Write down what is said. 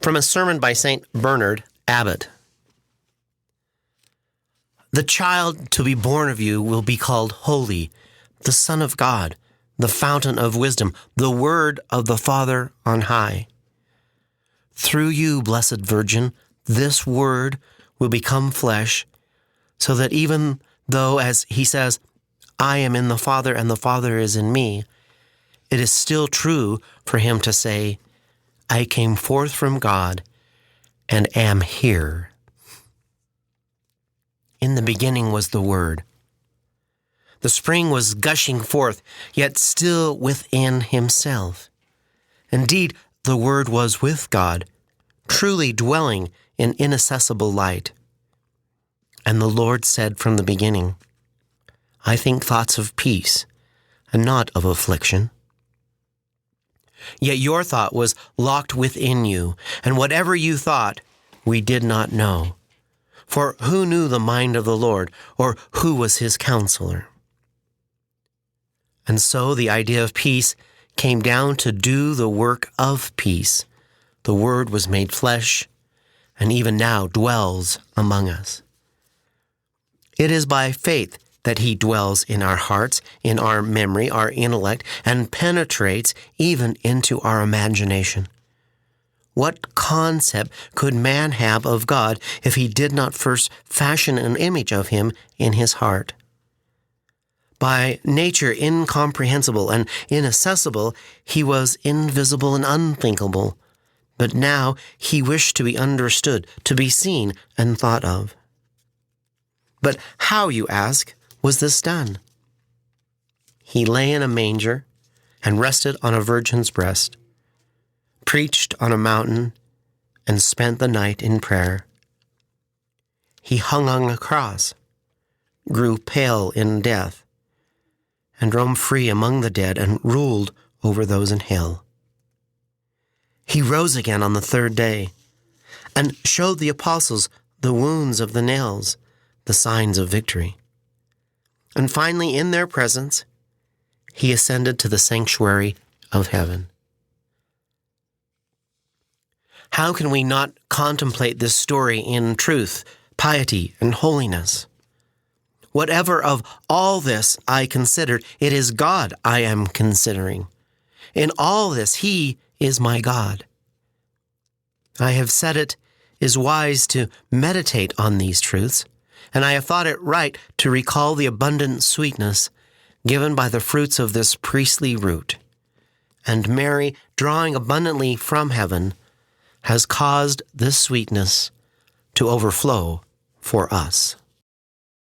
From a sermon by St. Bernard Abbot. The child to be born of you will be called Holy, the Son of God, the fountain of wisdom, the Word of the Father on high. Through you, Blessed Virgin, this Word will become flesh, so that even though, as he says, I am in the Father and the Father is in me, it is still true for him to say, I came forth from God and am here. In the beginning was the Word. The spring was gushing forth, yet still within himself. Indeed, the Word was with God, truly dwelling in inaccessible light. And the Lord said from the beginning, I think thoughts of peace and not of affliction. Yet your thought was locked within you, and whatever you thought, we did not know. For who knew the mind of the Lord, or who was his counselor? And so the idea of peace came down to do the work of peace. The Word was made flesh, and even now dwells among us. It is by faith that he dwells in our hearts, in our memory, our intellect, and penetrates even into our imagination. What concept could man have of God if he did not first fashion an image of him in his heart? By nature incomprehensible and inaccessible, he was invisible and unthinkable, but now he wished to be understood, to be seen and thought of. But how, you ask, was this done? He lay in a manger and rested on a virgin's breast, preached on a mountain, and spent the night in prayer. He hung on a cross, grew pale in death, and roamed free among the dead and ruled over those in hell. He rose again on the third day and showed the apostles the wounds of the nails, the signs of victory. And finally, in their presence, he ascended to the sanctuary of heaven. How can we not contemplate this story in truth, piety, and holiness? Whatever of all this I considered, it is God I am considering. In all this, he is my God. I have said it is wise to meditate on these truths, and I have thought it right to recall the abundant sweetness given by the fruits of this priestly root. And Mary, drawing abundantly from heaven, has caused this sweetness to overflow for us.